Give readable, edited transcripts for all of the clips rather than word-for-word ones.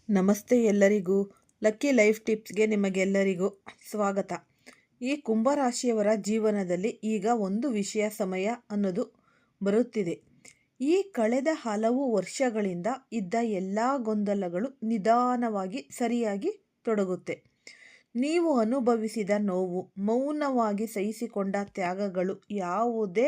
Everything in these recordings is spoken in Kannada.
ನಮಸ್ತೆ ಎಲ್ಲರಿಗೂ. ಲಕ್ಕಿ ಲೈಫ್ ಟಿಪ್ಸ್ಗೆ ನಿಮಗೆಲ್ಲರಿಗೂ ಸ್ವಾಗತ. ಈ ಕುಂಭರಾಶಿಯವರ ಜೀವನದಲ್ಲಿ ಈಗ ಒಂದು ವಿಷಯ ಸಮಯ ಅನ್ನೋದು ಬರುತ್ತಿದೆ. ಈ ಕಳೆದ ಹಲವು ವರ್ಷಗಳಿಂದ ಇದ್ದ ಎಲ್ಲ ಗೊಂದಲಗಳು ನಿಧಾನವಾಗಿ ಸರಿಯಾಗಿ ತೊಡಗುತ್ತೆ. ನೀವು ಅನುಭವಿಸಿದ ನೋವು, ಮೌನವಾಗಿ ಸಹಿಸಿಕೊಂಡ ತ್ಯಾಗಗಳು, ಯಾವುದೇ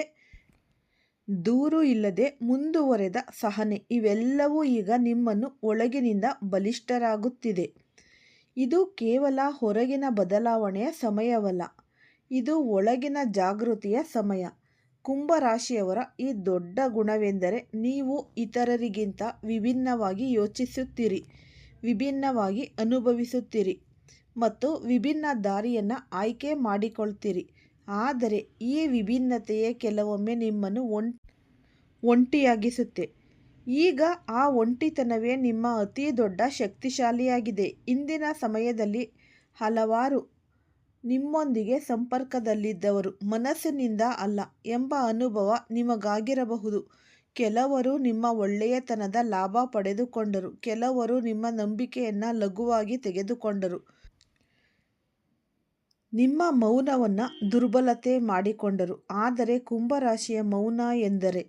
ದೂರು ಇಲ್ಲದೆ ಮುಂದುವರೆದ ಸಹನೆ, ಇವೆಲ್ಲವೂ ಈಗ ನಿಮ್ಮನ್ನು ಒಳಗಿನಿಂದ ಬಲಿಷ್ಠರಾಗುತ್ತಿದೆ. ಇದು ಕೇವಲ ಹೊರಗಿನ ಬದಲಾವಣೆಯ ಸಮಯವಲ್ಲ, ಇದು ಒಳಗಿನ ಜಾಗೃತಿಯ ಸಮಯ. ಕುಂಭರಾಶಿಯವರ ಈ ದೊಡ್ಡ ಗುಣವೆಂದರೆ ನೀವು ಇತರರಿಗಿಂತ ವಿಭಿನ್ನವಾಗಿ ಯೋಚಿಸುತ್ತೀರಿ, ವಿಭಿನ್ನವಾಗಿ ಅನುಭವಿಸುತ್ತೀರಿ ಮತ್ತು ವಿಭಿನ್ನ ದಾರಿಯನ್ನು ಆಯ್ಕೆ ಮಾಡಿಕೊಳ್ತೀರಿ. ಆದರೆ ಈ ವಿಭಿನ್ನತೆಯೇ ಕೆಲವೊಮ್ಮೆ ನಿಮ್ಮನ್ನು ಒಂಟಿಯಾಗಿಸುತ್ತೆ. ಈಗ ಆ ಒಂಟಿತನವೇ ನಿಮ್ಮ ಅತಿ ದೊಡ್ಡ ಶಕ್ತಿಶಾಲಿಯಾಗಿದೆ. ಇಂದಿನ ಸಮಯದಲ್ಲಿ ಹಲವಾರು ನಿಮ್ಮೊಂದಿಗೆ ಸಂಪರ್ಕದಲ್ಲಿದ್ದವರು ಮನಸ್ಸಿನಿಂದ ಅಲ್ಲ ಎಂಬ ಅನುಭವ ನಿಮಗಾಗಿರಬಹುದು. ಕೆಲವರು ನಿಮ್ಮ ಒಳ್ಳೆಯತನದ ಲಾಭ ಪಡೆದುಕೊಂಡರು, ಕೆಲವರು ನಿಮ್ಮ ನಂಬಿಕೆಯನ್ನು ಲಘುವಾಗಿ ತೆಗೆದುಕೊಂಡರು, ನಿಮ್ಮ ಮೌನವನ್ನು ದುರ್ಬಲತೆ ಮಾಡಿಕೊಂಡರು. ಆದರೆ ಕುಂಭರಾಶಿಯ ಮೌನ ಎಂದರೆ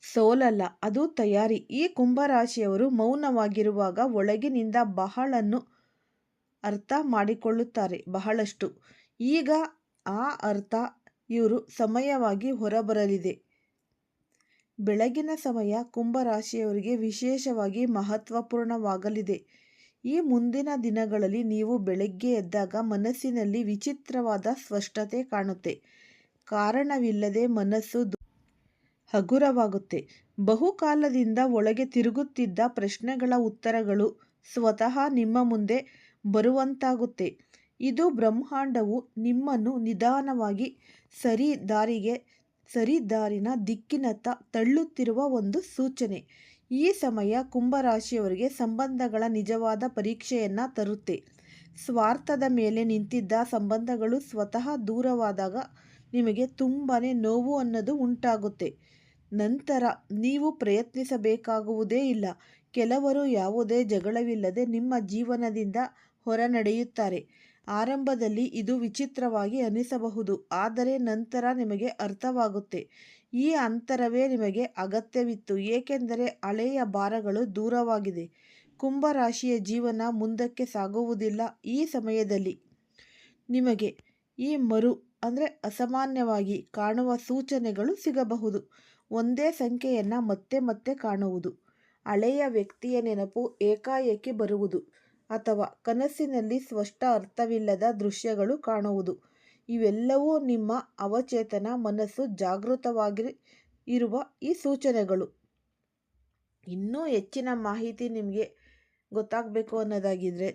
ಸೋಲಲ್ಲ, ಅದು ತಯಾರಿ. ಈ ಕುಂಭರಾಶಿಯವರು ಮೌನವಾಗಿರುವಾಗ ಒಳಗಿನಿಂದ ಬಹಳನ್ನು ಅರ್ಥ ಮಾಡಿಕೊಳ್ಳುತ್ತಾರೆ, ಬಹಳಷ್ಟು. ಈಗ ಆ ಅರ್ಥ ಇವರು ಸಮಯವಾಗಿ ಹೊರಬರಲಿದೆ. ಬೆಳಗಿನ ಸಮಯ ಕುಂಭರಾಶಿಯವರಿಗೆ ವಿಶೇಷವಾಗಿ ಮಹತ್ವಪೂರ್ಣವಾಗಲಿದೆ. ಈ ಮುಂದಿನ ದಿನಗಳಲ್ಲಿ ನೀವು ಬೆಳಗ್ಗೆ ಎದ್ದಾಗ ಮನಸ್ಸಿನಲ್ಲಿ ವಿಚಿತ್ರವಾದ ಸ್ಪಷ್ಟತೆ ಕಾಣುತ್ತೆ. ಕಾರಣವಿಲ್ಲದೆ ಮನಸ್ಸು ಹಗುರವಾಗುತ್ತೆ. ಬಹುಕಾಲದಿಂದ ಒಳಗೆ ತಿರುಗುತ್ತಿದ್ದ ಪ್ರಶ್ನೆಗಳ ಉತ್ತರಗಳು ಸ್ವತಃ ನಿಮ್ಮ ಮುಂದೆ ಬರುವಂತಾಗುತ್ತೆ. ಇದು ಬ್ರಹ್ಮಾಂಡವು ನಿಮ್ಮನ್ನು ನಿಧಾನವಾಗಿ ಸರಿದಾರಿನ ದಿಕ್ಕಿನತ್ತ ತಳ್ಳುತ್ತಿರುವ ಒಂದು ಸೂಚನೆ. ಈ ಸಮಯ ಕುಂಭರಾಶಿಯವರಿಗೆ ಸಂಬಂಧಗಳ ನಿಜವಾದ ಪರೀಕ್ಷೆಯನ್ನು ತರುತ್ತೆ. ಸ್ವಾರ್ಥದ ಮೇಲೆ ನಿಂತಿದ್ದ ಸಂಬಂಧಗಳು ಸ್ವತಃ ದೂರವಾದಾಗ ನಿಮಗೆ ತುಂಬಾ ನೋವು ಅನ್ನೋದು ಉಂಟಾಗುತ್ತೆ. ನಂತರ ನೀವು ಪ್ರಯತ್ನಿಸಬೇಕಾಗುವುದೇ ಇಲ್ಲ. ಕೆಲವರು ಯಾವುದೇ ಜಗಳವಿಲ್ಲದೆ ನಿಮ್ಮ ಜೀವನದಿಂದ ಹೊರ ನಡೆಯುತ್ತಾರೆ. ಆರಂಭದಲ್ಲಿ ಇದು ವಿಚಿತ್ರವಾಗಿ ಅನಿಸಬಹುದು, ಆದರೆ ನಂತರ ನಿಮಗೆ ಅರ್ಥವಾಗುತ್ತೆ. ಈ ಅಂತರವೇ ನಿಮಗೆ ಅಗತ್ಯವಿತ್ತು, ಏಕೆಂದರೆ ಹಳೆಯ ಭಾರಗಳು ದೂರವಾಗಿದೆ. ಕುಂಭರಾಶಿಯ ಜೀವನ ಮುಂದಕ್ಕೆ ಸಾಗುವುದಿಲ್ಲ. ಈ ಸಮಯದಲ್ಲಿ ನಿಮಗೆ ಈ ಅಸಾಮಾನ್ಯವಾಗಿ ಕಾಣುವ ಸೂಚನೆಗಳು ಸಿಗಬಹುದು. ಒಂದೇ ಸಂಖ್ಯೆಯನ್ನು ಮತ್ತೆ ಮತ್ತೆ ಕಾಣುವುದು, ಹಳೆಯ ವ್ಯಕ್ತಿಯ ನೆನಪು ಏಕಾಏಕಿ ಬರುವುದು, ಅಥವಾ ಕನಸಿನಲ್ಲಿ ಸ್ಪಷ್ಟ ಅರ್ಥವಿಲ್ಲದ ದೃಶ್ಯಗಳು ಕಾಣುವುದು. ಇವೆಲ್ಲವೂ ನಿಮ್ಮ ಅವಚೇತನ ಮನಸ್ಸು ಜಾಗೃತವಾಗಿ ಇರುವ ಈ ಸೂಚನೆಗಳು. ಇನ್ನೂ ಹೆಚ್ಚಿನ ಮಾಹಿತಿ ನಿಮಗೆ ಗೊತ್ತಾಗಬೇಕು ಅನ್ನೋದಾಗಿದ್ದರೆ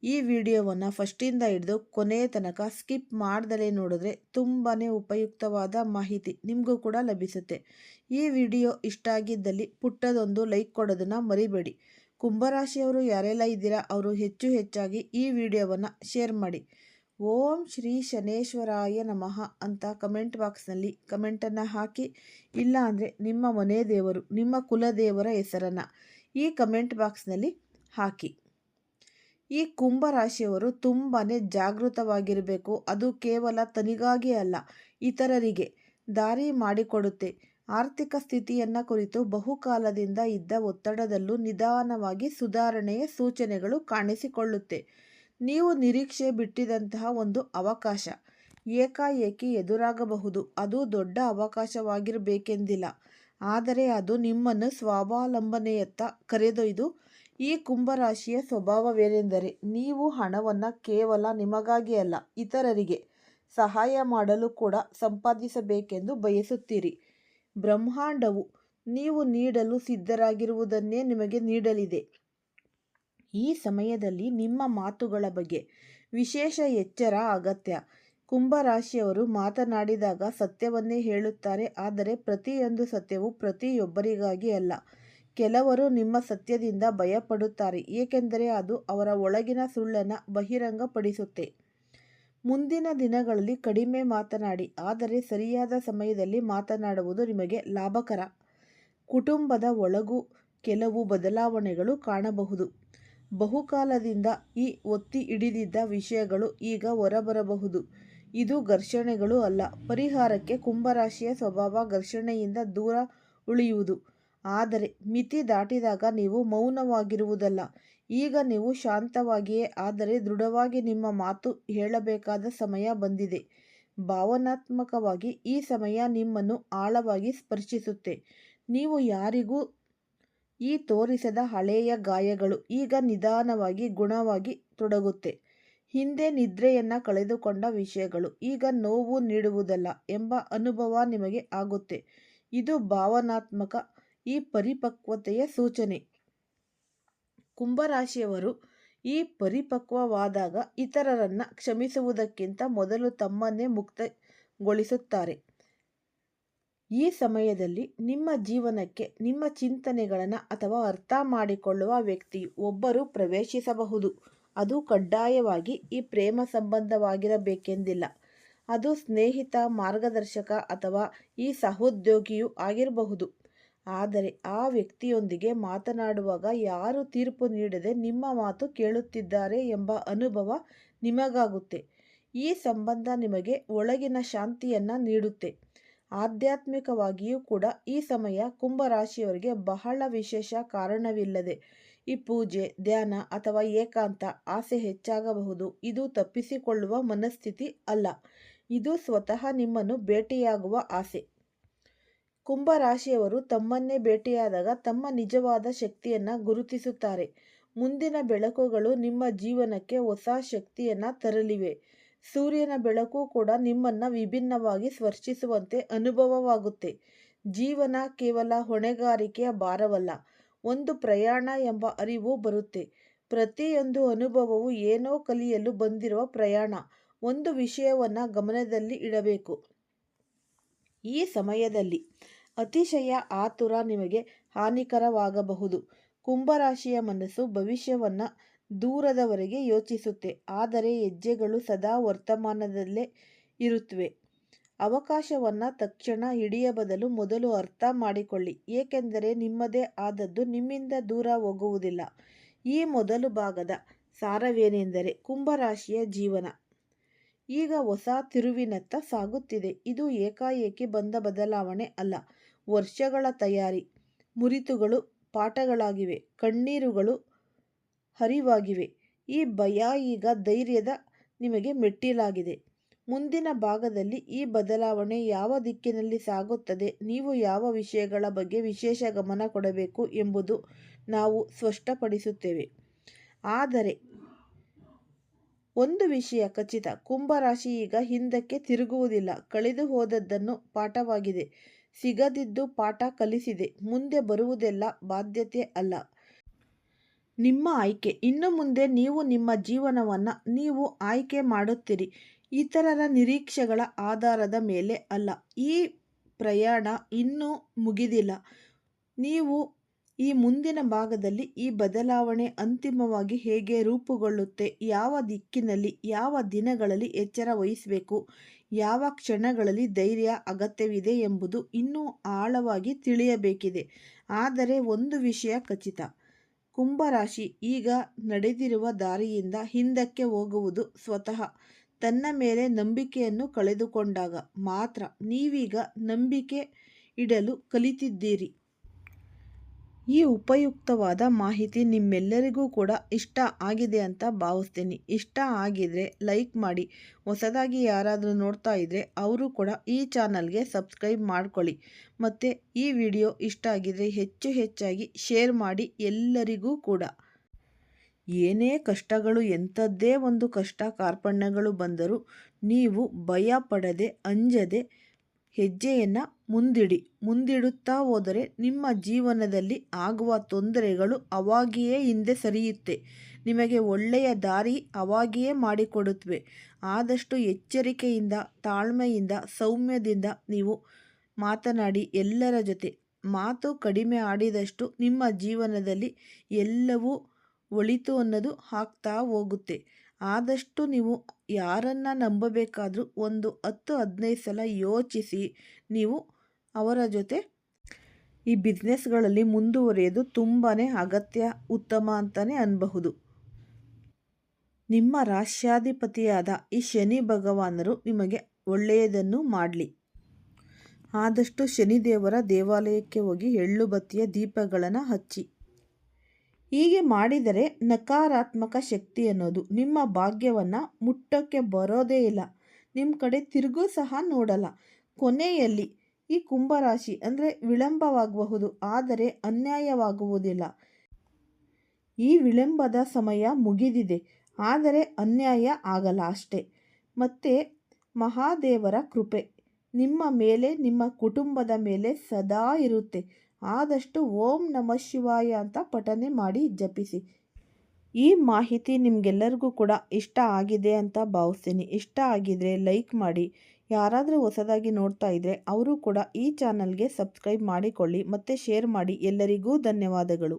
ಈ ವಿಡಿಯೋವನ್ನು ಫಸ್ಟಿಂದ ಹಿಡಿದು ಕೊನೆಯ ತನಕ ಸ್ಕಿಪ್ ಮಾಡ್ದಲೇ ನೋಡಿದ್ರೆ ತುಂಬಾ ಉಪಯುಕ್ತವಾದ ಮಾಹಿತಿ ನಿಮಗೂ ಕೂಡ ಲಭಿಸುತ್ತೆ. ಈ ವಿಡಿಯೋ ಇಷ್ಟ ಆಗಿದ್ದಲ್ಲಿ ಪುಟ್ಟದೊಂದು ಲೈಕ್ ಕೊಡೋದನ್ನು ಮರಿಬೇಡಿ. ಕುಂಭರಾಶಿಯವರು ಯಾರೆಲ್ಲ ಇದ್ದೀರಾ ಅವರು ಹೆಚ್ಚಾಗಿ ಈ ವಿಡಿಯೋವನ್ನು ಶೇರ್ ಮಾಡಿ. ಓಂ ಶ್ರೀ ಶನೇಶ್ವರಾಯ ನಮಃ ಅಂತ ಕಮೆಂಟ್ ಬಾಕ್ಸ್ನಲ್ಲಿ ಕಮೆಂಟನ್ನು ಹಾಕಿ. ಇಲ್ಲ ಅಂದರೆ ನಿಮ್ಮ ಮನೆ ದೇವರು, ನಿಮ್ಮ ಕುಲದೇವರ ಹೆಸರನ್ನು ಈ ಕಮೆಂಟ್ ಬಾಕ್ಸ್ನಲ್ಲಿ ಹಾಕಿ. ಈ ಕುಂಭರಾಶಿಯವರು ತುಂಬಾ ಜಾಗೃತವಾಗಿರಬೇಕು. ಅದು ಕೇವಲ ತನಿಗಾಗಿ ಅಲ್ಲ, ಇತರರಿಗೆ ದಾರಿ ಮಾಡಿಕೊಡುತ್ತೆ. ಆರ್ಥಿಕ ಸ್ಥಿತಿಯನ್ನು ಕುರಿತು ಬಹುಕಾಲದಿಂದ ಇದ್ದ ಒತ್ತಡದಲ್ಲೂ ನಿಧಾನವಾಗಿ ಸುಧಾರಣೆಯ ಸೂಚನೆಗಳು ಕಾಣಿಸಿಕೊಳ್ಳುತ್ತೆ. ನೀವು ನಿರೀಕ್ಷೆ ಬಿಟ್ಟಿದ್ದಂತಹ ಒಂದು ಅವಕಾಶ ಏಕಾಏಕಿ ಎದುರಾಗಬಹುದು. ಅದು ದೊಡ್ಡ ಅವಕಾಶವಾಗಿರಬೇಕೆಂದಿಲ್ಲ, ಆದರೆ ಅದು ನಿಮ್ಮನ್ನು ಸ್ವಾವಲಂಬನೆಯತ್ತ ಕರೆದೊಯ್ದು. ಈ ಕುಂಭರಾಶಿಯ ಸ್ವಭಾವವೇನೆಂದರೆ ನೀವು ಹಣವನ್ನು ಕೇವಲ ನಿಮಗಾಗಿ ಅಲ್ಲ, ಇತರರಿಗೆ ಸಹಾಯ ಮಾಡಲು ಕೂಡ ಸಂಪಾದಿಸಬೇಕೆಂದು ಬಯಸುತ್ತೀರಿ. ಬ್ರಹ್ಮಾಂಡವು ನೀವು ನೀಡಲು ಸಿದ್ಧರಾಗಿರುವುದನ್ನೇ ನಿಮಗೆ ನೀಡಲಿದೆ. ಈ ಸಮಯದಲ್ಲಿ ನಿಮ್ಮ ಮಾತುಗಳ ಬಗ್ಗೆ ವಿಶೇಷ ಎಚ್ಚರ ಅಗತ್ಯ. ಕುಂಭರಾಶಿಯವರು ಮಾತನಾಡಿದಾಗ ಸತ್ಯವನ್ನೇ ಹೇಳುತ್ತಾರೆ, ಆದರೆ ಪ್ರತಿಯೊಂದು ಸತ್ಯವು ಪ್ರತಿಯೊಬ್ಬರಿಗಾಗಿ ಅಲ್ಲ. ಕೆಲವರು ನಿಮ್ಮ ಸತ್ಯದಿಂದ ಭಯಪಡುತ್ತಾರೆ, ಏಕೆಂದರೆ ಅದು ಅವರ ಒಳಗಿನ ಸುಳ್ಳನ್ನು ಬಹಿರಂಗಪಡಿಸುತ್ತೆ. ಮುಂದಿನ ದಿನಗಳಲ್ಲಿ ಕಡಿಮೆ ಮಾತನಾಡಿ, ಆದರೆ ಸರಿಯಾದ ಸಮಯದಲ್ಲಿ ಮಾತನಾಡುವುದು ನಿಮಗೆ ಲಾಭಕರ. ಕುಟುಂಬದ ಒಳಗೂ ಕೆಲವು ಬದಲಾವಣೆಗಳು ಕಾಣಬಹುದು. ಬಹುಕಾಲದಿಂದ ಈ ಒತ್ತಿ ಹಿಡಿದಿದ್ದ ವಿಷಯಗಳು ಈಗ ಹೊರಬರಬಹುದು. ಇದು ಘರ್ಷಣೆಗಳು ಅಲ್ಲ. ಪರಿಹಾರಕ್ಕೆ ಕುಂಭರಾಶಿಯ ಸ್ವಭಾವ ಘರ್ಷಣೆಯಿಂದ ದೂರ ಉಳಿಯುವುದು. ಆದರೆ ಮಿತಿ ದಾಟಿದಾಗ ನೀವು ಮೌನವಾಗಿರುವುದಲ್ಲ. ಈಗ ನೀವು ಶಾಂತವಾಗಿಯೇ ಆದರೆ ದೃಢವಾಗಿ ನಿಮ್ಮ ಮಾತು ಹೇಳಬೇಕಾದ ಸಮಯ ಬಂದಿದೆ. ಭಾವನಾತ್ಮಕವಾಗಿ ಈ ಸಮಯ ನಿಮ್ಮನ್ನು ಆಳವಾಗಿ ಸ್ಪರ್ಶಿಸುತ್ತೆ. ನೀವು ಯಾರಿಗೂ ತೋರಿಸದ ಹಳೆಯ ಗಾಯಗಳು ಈಗ ನಿಧಾನವಾಗಿ ಗುಣವಾಗಿ ತೊಡಗುತ್ತೆ. ಹಿಂದೆ ನಿದ್ರೆಯನ್ನು ಕಳೆದುಕೊಂಡ ವಿಷಯಗಳು ಈಗ ನೋವು ನೀಡುವುದಲ್ಲ ಎಂಬ ಅನುಭವ ನಿಮಗೆ ಆಗುತ್ತೆ. ಇದು ಭಾವನಾತ್ಮಕ ಈ ಪರಿಪಕ್ವತೆಯ ಸೂಚನೆ. ಕುಂಭರಾಶಿಯವರು ಈ ಪರಿಪಕ್ವವಾದಾಗ ಇತರರನ್ನ ಕ್ಷಮಿಸುವುದಕ್ಕಿಂತ ಮೊದಲು ತಮ್ಮನ್ನೇ ಮುಕ್ತಗೊಳಿಸುತ್ತಾರೆ. ಈ ಸಮಯದಲ್ಲಿ ನಿಮ್ಮ ಜೀವನಕ್ಕೆ ನಿಮ್ಮ ಚಿಂತನೆಗಳನ್ನು ಅಥವಾ ಅರ್ಥ ಮಾಡಿಕೊಳ್ಳುವ ವ್ಯಕ್ತಿಯು ಒಬ್ಬರು ಪ್ರವೇಶಿಸಬಹುದು. ಅದು ಕಡ್ಡಾಯವಾಗಿ ಈ ಪ್ರೇಮ ಸಂಬಂಧವಾಗಿರಬೇಕೆಂದಿಲ್ಲ. ಅದು ಸ್ನೇಹಿತ, ಮಾರ್ಗದರ್ಶಕ ಅಥವಾ ಈ ಸಹೋದ್ಯೋಗಿಯೂ ಆಗಿರಬಹುದು. ಆದರೆ ಆ ವ್ಯಕ್ತಿಯೊಂದಿಗೆ ಮಾತನಾಡುವಾಗ ಯಾರು ತೀರ್ಪು ನೀಡದೆ ನಿಮ್ಮ ಮಾತು ಕೇಳುತ್ತಿದ್ದಾರೆ ಎಂಬ ಅನುಭವ ನಿಮಗಾಗುತ್ತೆ. ಈ ಸಂಬಂಧ ನಿಮಗೆ ಒಳಗಿನ ಶಾಂತಿಯನ್ನು ನೀಡುತ್ತೆ. ಆಧ್ಯಾತ್ಮಿಕವಾಗಿಯೂ ಕೂಡ ಈ ಸಮಯ ಕುಂಭರಾಶಿಯವರಿಗೆ ಬಹಳ ವಿಶೇಷ. ಕಾರಣವಿಲ್ಲದೆ ಈ ಪೂಜೆ, ಧ್ಯಾನ ಅಥವಾ ಏಕಾಂತ ಆಸೆ ಹೆಚ್ಚಾಗಬಹುದು. ಇದು ತಪ್ಪಿಸಿಕೊಳ್ಳುವ ಮನಸ್ಥಿತಿ ಅಲ್ಲ. ಇದು ಸ್ವತಃ ನಿಮ್ಮನ್ನು ಭೇಟಿಯಾಗುವ ಆಸೆ. ಕುಂಭರಾಶಿಯವರು ತಮ್ಮನ್ನೇ ಭೇಟಿಯಾದಾಗ ತಮ್ಮ ನಿಜವಾದ ಶಕ್ತಿಯನ್ನು ಗುರುತಿಸುತ್ತಾರೆ. ಮುಂದಿನ ಬೆಳಕುಗಳು ನಿಮ್ಮ ಜೀವನಕ್ಕೆ ಹೊಸ ಶಕ್ತಿಯನ್ನು ತರಲಿವೆ. ಸೂರ್ಯನ ಬೆಳಕು ಕೂಡ ನಿಮ್ಮನ್ನು ವಿಭಿನ್ನವಾಗಿ ಸ್ಪರ್ಶಿಸುವಂತೆ ಅನುಭವವಾಗುತ್ತೆ. ಜೀವನ ಕೇವಲ ಹೊಣೆಗಾರಿಕೆಯ ಭಾರವಲ್ಲ, ಒಂದು ಪ್ರಯಾಣ ಎಂಬ ಅರಿವು ಬರುತ್ತೆ. ಪ್ರತಿಯೊಂದು ಅನುಭವವು ಏನೋ ಕಲಿಯಲು ಬಂದಿರುವ ಪ್ರಯಾಣ. ಒಂದು ವಿಷಯವನ್ನು ಗಮನದಲ್ಲಿ ಇಡಬೇಕು. ಈ ಸಮಯದಲ್ಲಿ ಅತಿಶಯ ಆತುರ ನಿಮಗೆ ಹಾನಿಕರವಾಗಬಹುದು. ಕುಂಭರಾಶಿಯ ಮನಸ್ಸು ಭವಿಷ್ಯವನ್ನು ದೂರದವರೆಗೆ ಯೋಚಿಸುತ್ತೆ, ಆದರೆ ಹೆಜ್ಜೆಗಳು ಸದಾ ವರ್ತಮಾನದಲ್ಲೇ ಇರುತ್ತವೆ. ಅವಕಾಶವನ್ನು ತಕ್ಷಣ ಹಿಡಿಯ ಬದಲು ಮೊದಲು ಅರ್ಥ ಮಾಡಿಕೊಳ್ಳಿ, ಏಕೆಂದರೆ ನಿಮ್ಮದೇ ಆದದ್ದು ನಿಮ್ಮಿಂದ ದೂರ ಹೋಗುವುದಿಲ್ಲ. ಈ ಮೊದಲು ಭಾಗದ ಸಾರವೇನೆಂದರೆ ಕುಂಭರಾಶಿಯ ಜೀವನ ಈಗ ಹೊಸ ತಿರುವಿನತ್ತ ಸಾಗುತ್ತಿದೆ. ಇದು ಏಕಾಏಕಿ ಬಂದ ಬದಲಾವಣೆ ಅಲ್ಲ, ವರ್ಷಗಳ ತಯಾರಿ. ಮುರಿತುಗಳು ಪಾಠಗಳಾಗಿವೆ, ಕಣ್ಣೀರುಗಳು ಹರಿವಾಗಿವೆ. ಈ ಭಯ ಈಗ ಧೈರ್ಯದ ನಿಮಗೆ ಮೆಟ್ಟಿಲಾಗಿದೆ. ಮುಂದಿನ ಭಾಗದಲ್ಲಿ ಈ ಬದಲಾವಣೆ ಯಾವ ದಿಕ್ಕಿನಲ್ಲಿ ಸಾಗುತ್ತದೆ, ನೀವು ಯಾವ ವಿಷಯಗಳ ಬಗ್ಗೆ ವಿಶೇಷ ಗಮನ ಕೊಡಬೇಕು ಎಂಬುದು ನಾವು ಸ್ಪಷ್ಟಪಡಿಸುತ್ತೇವೆ. ಆದರೆ ಒಂದು ವಿಷಯ ಖಚಿತ, ಕುಂಭರಾಶಿ ಈಗ ಹಿಂದಕ್ಕೆ ತಿರುಗುವುದಿಲ್ಲ. ಕಳೆದು ಹೋದದ್ದನ್ನು ಪಾಠವಾಗಿದೆ. ಸಿಗದಿದ್ದು ಪಾಠ ಕಲಿಸಿದೆ. ಮುಂದೆ ಬರುವುದೆಲ್ಲ ಬಾಧ್ಯತೆ ಅಲ್ಲ, ನಿಮ್ಮ ಆಯ್ಕೆ. ಇನ್ನು ಮುಂದೆ ನೀವು ನಿಮ್ಮ ಜೀವನವನ್ನು ನೀವು ಆಯ್ಕೆ ಮಾಡುತ್ತೀರಿ, ಇತರರ ನಿರೀಕ್ಷೆಗಳ ಆಧಾರದ ಮೇಲೆ ಅಲ್ಲ. ಈ ಪ್ರಯಾಣ ಇನ್ನೂ ಮುಗಿದಿಲ್ಲ. ನೀವು ಈ ಮುಂದಿನ ಭಾಗದಲ್ಲಿ ಈ ಬದಲಾವಣೆ ಅಂತಿಮವಾಗಿ ಹೇಗೆ ರೂಪುಗೊಳ್ಳುತ್ತೆ, ಯಾವ ದಿಕ್ಕಿನಲ್ಲಿ, ಯಾವ ದಿನಗಳಲ್ಲಿ ಎಚ್ಚರ ವಹಿಸಬೇಕು, ಯಾವ ಕ್ಷಣಗಳಲ್ಲಿ ಧೈರ್ಯ ಅಗತ್ಯವಿದೆ ಎಂಬುದು ಇನ್ನೂ ಆಳವಾಗಿ ತಿಳಿಯಬೇಕಿದೆ. ಆದರೆ ಒಂದು ವಿಷಯ ಖಚಿತ, ಕುಂಭರಾಶಿ ಈಗ ನಡೆದಿರುವ ದಾರಿಯಿಂದ ಹಿಂದಕ್ಕೆ ಹೋಗುವುದು ಸ್ವತಃ ತನ್ನ ಮೇಲೆ ನಂಬಿಕೆಯನ್ನು ಕಳೆದುಕೊಂಡಾಗ ಮಾತ್ರ. ನೀವೀಗ ನಂಬಿಕೆ ಇಡಲು ಕಲಿತಿದ್ದೀರಿ. ಈ ಉಪಯುಕ್ತವಾದ ಮಾಹಿತಿ ನಿಮ್ಮೆಲ್ಲರಿಗೂ ಕೂಡ ಇಷ್ಟ ಆಗಿದೆ ಅಂತ ಭಾವಿಸ್ತೀನಿ. ಇಷ್ಟ ಆಗಿದ್ರೆ ಲೈಕ್ ಮಾಡಿ. ಹೊಸದಾಗಿ ಯಾರಾದರೂ ನೋಡ್ತಾ ಇದ್ದರೆ ಅವರು ಕೂಡ ಈ ಚಾನಲ್ಗೆ ಸಬ್ಸ್ಕ್ರೈಬ್ ಮಾಡ್ಕೊಳ್ಳಿ. ಮತ್ತು ಈ ವಿಡಿಯೋ ಇಷ್ಟ ಆಗಿದ್ರೆ ಹೆಚ್ಚಾಗಿ ಶೇರ್ ಮಾಡಿ ಎಲ್ಲರಿಗೂ ಕೂಡ. ಏನೇ ಕಷ್ಟಗಳು, ಎಂಥದ್ದೇ ಒಂದು ಕಷ್ಟ ಕಾರ್ಪಣ್ಯಗಳು ಬಂದರೂ ನೀವು ಭಯ ಪಡದೆ, ಅಂಜದೆ ಹೆಜ್ಜೆಯನ್ನು ಮುಂದಿಡುತ್ತಾ ಹೋದರೆ ನಿಮ್ಮ ಜೀವನದಲ್ಲಿ ಆಗುವ ತೊಂದರೆಗಳು ಅವಾಗಿಯೇ ಹಿಂದೆ ಸರಿಯುತ್ತೆ. ನಿಮಗೆ ಒಳ್ಳೆಯ ದಾರಿ ಅವಾಗಿಯೇ ಮಾಡಿಕೊಡುತ್ತವೆ. ಆದಷ್ಟು ಎಚ್ಚರಿಕೆಯಿಂದ, ತಾಳ್ಮೆಯಿಂದ, ಸೌಮ್ಯದಿಂದ ನೀವು ಮಾತನಾಡಿ. ಎಲ್ಲರ ಜೊತೆ ಮಾತು ಕಡಿಮೆ ಆಡಿದಷ್ಟು ನಿಮ್ಮ ಜೀವನದಲ್ಲಿ ಎಲ್ಲವೂ ಒಳಿತು ಅನ್ನೋದು ಆಗ್ತಾ ಹೋಗುತ್ತೆ. ಆದಷ್ಟು ನೀವು ಯಾರನ್ನು ನಂಬಬೇಕಾದ್ರೂ ಒಂದು 10-15 ಸಲ ಯೋಚಿಸಿ ನೀವು ಅವರ ಜೊತೆ ಈ ಬಿಸ್ನೆಸ್ಗಳಲ್ಲಿ ಮುಂದುವರಿಯೋದು ತುಂಬಾ ಅಗತ್ಯ, ಉತ್ತಮ ಅಂತಲೇ ಅನ್ನಬಹುದು. ನಿಮ್ಮ ರಾಶ್ಯಾಧಿಪತಿಯಾದ ಈ ಶನಿ ಭಗವಾನರು ನಿಮಗೆ ಒಳ್ಳೆಯದನ್ನು ಮಾಡಲಿ. ಆದಷ್ಟು ಶನಿದೇವರ ದೇವಾಲಯಕ್ಕೆ ಹೋಗಿ ಎಳ್ಳು ಬತ್ತಿಯ ದೀಪಗಳನ್ನು ಹಚ್ಚಿ. ಹೀಗೆ ಮಾಡಿದರೆ ನಕಾರಾತ್ಮಕ ಶಕ್ತಿ ಅನ್ನೋದು ನಿಮ್ಮ ಭಾಗ್ಯವನ್ನು ಮುಟ್ಟೋಕ್ಕೆ ಬರೋದೇ ಇಲ್ಲ. ನಿಮ್ಮ ಕಡೆ ತಿರುಗೂ ಸಹ ನೋಡಲ್ಲ. ಕೊನೆಯಲ್ಲಿ ಈ ಕುಂಭರಾಶಿ ಅಂದರೆ ವಿಳಂಬವಾಗಬಹುದು, ಆದರೆ ಅನ್ಯಾಯವಾಗುವುದಿಲ್ಲ. ಈ ವಿಳಂಬದ ಸಮಯ ಮುಗಿದಿದೆ, ಆದರೆ ಅನ್ಯಾಯ ಆಗಲ್ಲ ಅಷ್ಟೇ. ಮತ್ತು ಮಹಾದೇವರ ಕೃಪೆ ನಿಮ್ಮ ಮೇಲೆ, ನಿಮ್ಮ ಕುಟುಂಬದ ಮೇಲೆ ಸದಾ ಇರುತ್ತೆ. ಆದಷ್ಟು ಓಂ ನಮಃ ಶಿವಾಯ ಅಂತ ಪಠನೆ ಮಾಡಿ ಜಪಿಸಿ. ಈ ಮಾಹಿತಿ ನಿಮಗೆಲ್ಲರಿಗೂ ಕೂಡ ಇಷ್ಟ ಆಗಿದೆ ಅಂತ ಭಾವಿಸ್ತೀನಿ. ಇಷ್ಟ ಆಗಿದರೆ ಲೈಕ್ ಮಾಡಿ. ಯಾರಾದರೂ ಹೊಸದಾಗಿ ನೋಡ್ತಾ ಇದ್ದರೆ ಅವರು ಕೂಡ ಈ ಚಾನಲ್ಗೆ ಸಬ್ಸ್ಕ್ರೈಬ್ ಮಾಡಿಕೊಳ್ಳಿ ಮತ್ತು ಶೇರ್ ಮಾಡಿ. ಎಲ್ಲರಿಗೂ ಧನ್ಯವಾದಗಳು.